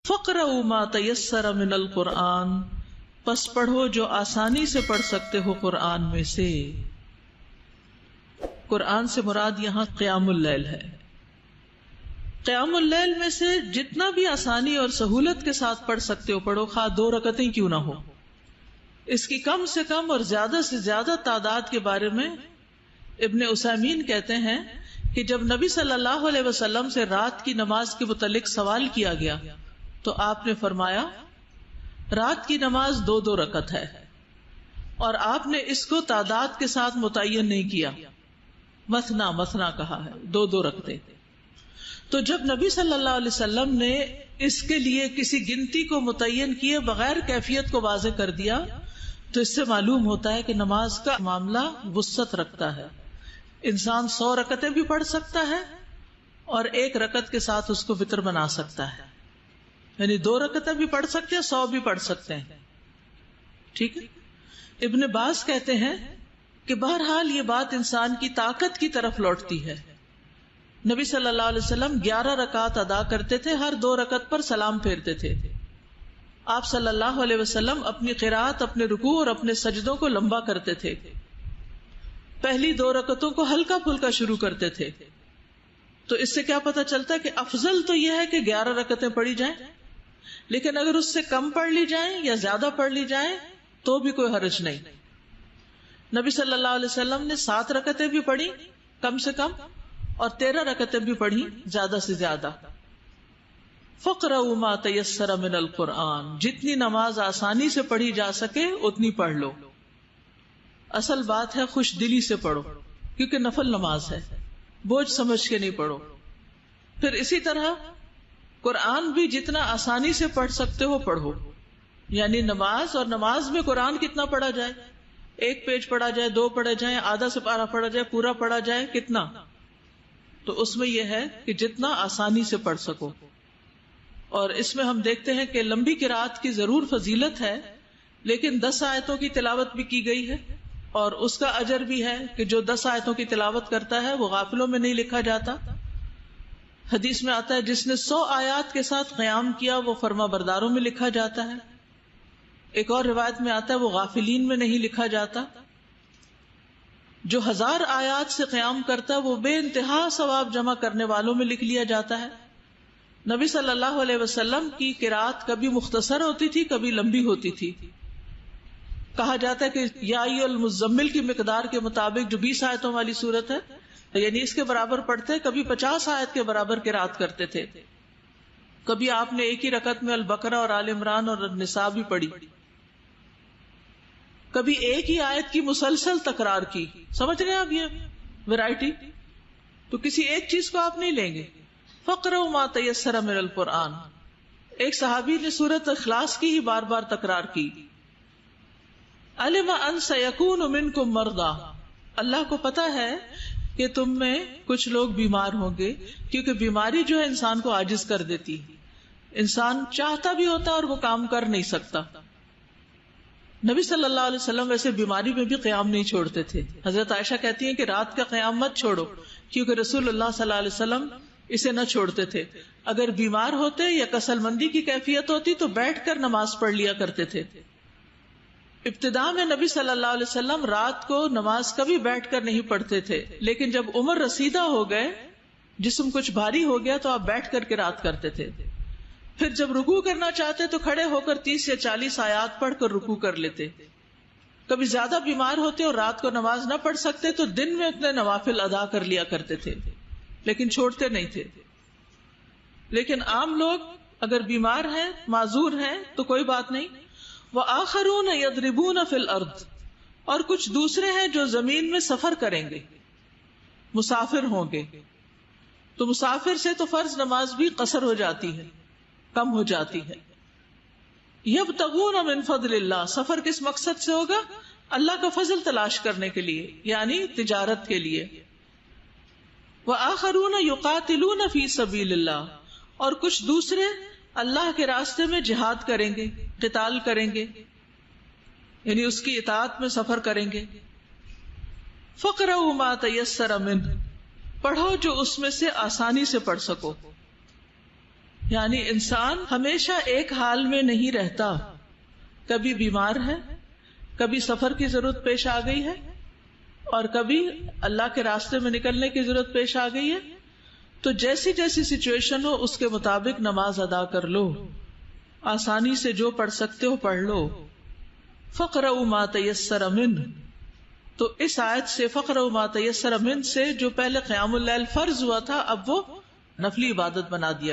فَاقْرَؤُوا مَا تَيَسَّرَ مِنَ الْقُرْآنِ، پس پڑھو جو آسانی سے پڑھ سکتے ہو قرآن میں سے۔ قرآن سے مراد یہاں قیام اللیل ہے۔ قیام اللیل میں سے جتنا بھی آسانی اور سہولت کے ساتھ پڑھ سکتے ہو پڑھو، خواہ 2 رکعتیں کیوں نہ ہو۔ اس کی کم سے کم اور زیادہ سے زیادہ تعداد کے بارے میں ابن عثیمین کہتے ہیں کہ جب نبی صلی اللہ علیہ وسلم سے رات کی نماز کے متعلق سوال کیا گیا تو آپ نے فرمایا رات کی نماز 2 رکعت ہے، اور آپ نے اس کو تعداد کے ساتھ متعین نہیں کیا، مثنا مثنا کہا ہے، 2 رکعتیں۔ تو جب نبی صلی اللہ علیہ وسلم نے اس کے لیے کسی گنتی کو متعین کیے بغیر کیفیت کو واضح کر دیا تو اس سے معلوم ہوتا ہے کہ نماز کا معاملہ وسعت رکھتا ہے۔ انسان 100 رکعتیں بھی پڑھ سکتا ہے اور 1 رکعت کے ساتھ اس کو وتر بنا سکتا ہے، یعنی 2 رکعتیں بھی پڑھ سکتے ہیں، 100 بھی پڑھ سکتے ہیں، ٹھیک ہے۔ ابن باز کہتے ہیں کہ بہرحال یہ بات انسان کی طاقت کی طرف لوٹتی ہے۔ نبی صلی اللہ علیہ وسلم 11 رکعات ادا کرتے تھے، ہر 2 رکعت پر سلام پھیرتے تھے۔ آپ صلی اللہ علیہ وسلم اپنی قرات، اپنے رکوع اور اپنے سجدوں کو لمبا کرتے تھے۔ پہلی 2 رکعتوں کو ہلکا پھلکا شروع کرتے تھے۔ تو اس سے کیا پتہ چلتا ہے کہ افضل تو یہ ہے کہ 11 رکعتیں پڑھی جائیں، لیکن اگر اس سے کم پڑھ لی جائیں یا زیادہ پڑھ لی جائیں تو بھی کوئی حرج نہیں۔ نبی صلی اللہ علیہ وسلم نے 7 رکعتیں بھی پڑھی کم سے کم، اور 13 رکعتیں بھی پڑھی زیادہ سے زیادہ۔ فَاقْرَؤُوا مَا تَيَسَّرَ مِنَ الْقُرْآنِ، جتنی نماز آسانی سے پڑھی جا سکے اتنی پڑھ لو۔ اصل بات ہے خوش دلی سے پڑھو، کیونکہ نفل نماز ہے، بوجھ سمجھ کے نہیں پڑھو۔ پھر اسی طرح قرآن بھی جتنا آسانی سے پڑھ سکتے ہو پڑھو، یعنی نماز، اور نماز میں قرآن کتنا پڑھا جائے، 1 پیج پڑھا جائے، 2 پڑھا جائے، آدھا سپارہ پڑھا جائے، پورا پڑھا جائے، کتنا؟ تو اس میں یہ ہے کہ جتنا آسانی سے پڑھ سکو۔ اور اس میں ہم دیکھتے ہیں کہ لمبی قرات کی ضرور فضیلت ہے، لیکن 10 آیتوں کی تلاوت بھی کی گئی ہے، اور اس کا اجر بھی ہے کہ جو 10 آیتوں کی تلاوت کرتا ہے وہ غافلوں میں نہیں لکھا جاتا۔ حدیث میں آتا ہے جس نے 100 آیات کے ساتھ قیام کیا وہ فرما برداروں میں لکھا جاتا ہے۔ ایک اور روایت میں آتا ہے وہ غافلین میں نہیں لکھا جاتا۔ جو 1000 آیات سے قیام کرتا ہے وہ بے انتہا ثواب جمع کرنے والوں میں لکھ لیا جاتا ہے۔ نبی صلی اللہ علیہ وسلم کی قرات کبھی مختصر ہوتی تھی، کبھی لمبی ہوتی تھی۔ کہا جاتا ہے کہ یا ایھا المزمل کی مقدار کے مطابق جو 20 آیتوں والی سورت ہے، یعنی اس کے برابر پڑھتے، کبھی 50 آیت کے برابر قرات کرتے تھے۔ کبھی آپ نے ایک ہی رکعت میں البقرہ اور آل عمران اور النساء بھی پڑھی، کبھی ایک ہی آیت کی مسلسل تکرار کی۔ سمجھ رہے ہیں آپ یہ ویرائٹی؟ تو کسی ایک چیز کو آپ نہیں لیں گے۔ فَاقْرَؤْا مَا تَيَسَّرَ مِنَ الْقُرْآنِ، ایک صحابی نے سورۃ اخلاص کی ہی بار بار تکرار کی۔ عَلِمَ أَن سَيَكُونُ مِنكُم مَّرْضَىٰ، اللہ کو پتا ہے کہ تم میں کچھ لوگ بیمار ہوں گے، کیونکہ بیماری جو ہے انسان کو عاجز کر دیتی ہے، انسان چاہتا بھی ہوتا اور وہ کام کر نہیں سکتا۔ نبی صلی اللہ علیہ وسلم ویسے بیماری میں بھی قیام نہیں چھوڑتے تھے۔ حضرت عائشہ کہتی ہیں کہ رات کا قیام مت چھوڑو، کیونکہ رسول اللہ صلی اللہ علیہ وسلم اسے نہ چھوڑتے تھے۔ اگر بیمار ہوتے یا کسل مندی کی کیفیت ہوتی تو بیٹھ کر نماز پڑھ لیا کرتے تھے۔ ابتداء میں نبی صلی اللہ علیہ وسلم رات کو نماز کبھی بیٹھ کر نہیں پڑھتے تھے، لیکن جب عمر رسیدہ ہو گئے، جسم کچھ بھاری ہو گیا، تو آپ بیٹھ کر قرات کرتے تھے۔ پھر جب رکوع کرنا چاہتے تو کھڑے ہو کر 30 یا 40 آیات پڑھ کر رکوع کر لیتے۔ کبھی زیادہ بیمار ہوتے اور رات کو نماز نہ پڑھ سکتے تو دن میں اتنے نوافل ادا کر لیا کرتے تھے، لیکن چھوڑتے نہیں تھے۔ لیکن عام لوگ اگر بیمار ہیں، معذور ہیں تو کوئی بات نہیں۔ وَآخَرُونَ يَضْرِبُونَ فِي الْأَرْضِ، اور کچھ دوسرے ہیں جو زمین میں سفر کریں گے، مسافر ہوں گے۔ تو مسافر سے تو فرض نماز بھی قصر ہو جاتی ہے، کم ہو جاتی ہے۔ یبتغون من فضل اللہ، سفر کس مقصد سے ہوگا؟ اللہ کا فضل تلاش کرنے کے لیے، یعنی تجارت کے لیے۔ وآخرون یقاتلون فی سبیل اللہ، اور کچھ دوسرے اللہ کے راستے میں جہاد کریں گے، قتال کریں گے، یعنی اس کی اطاعت میں سفر کریں گے۔ فَاقْرَؤُوا مَا تَيَسَّرَ مِنْهُ، پڑھو جو اس میں سے آسانی سے پڑھ سکو، یعنی انسان ہمیشہ ایک حال میں نہیں رہتا، کبھی بیمار ہے، کبھی سفر کی ضرورت پیش آ گئی ہے، اور کبھی اللہ کے راستے میں نکلنے کی ضرورت پیش آ گئی ہے. تو جیسی جیسی سچویشن ہو اس کے مطابق نماز ادا کر لو، آسانی سے جو پڑھ سکتے ہو پڑھ لو. فَقْرَؤْا مَا تَيَسَّرَ مِنْهُ، تو اس آیت سے فَقْرَؤْا مَا تَيَسَّرَ مِنْهُ سے جو پہلے قیام اللیل فرض ہوا تھا اب وہ نفلی عبادت بنا دیا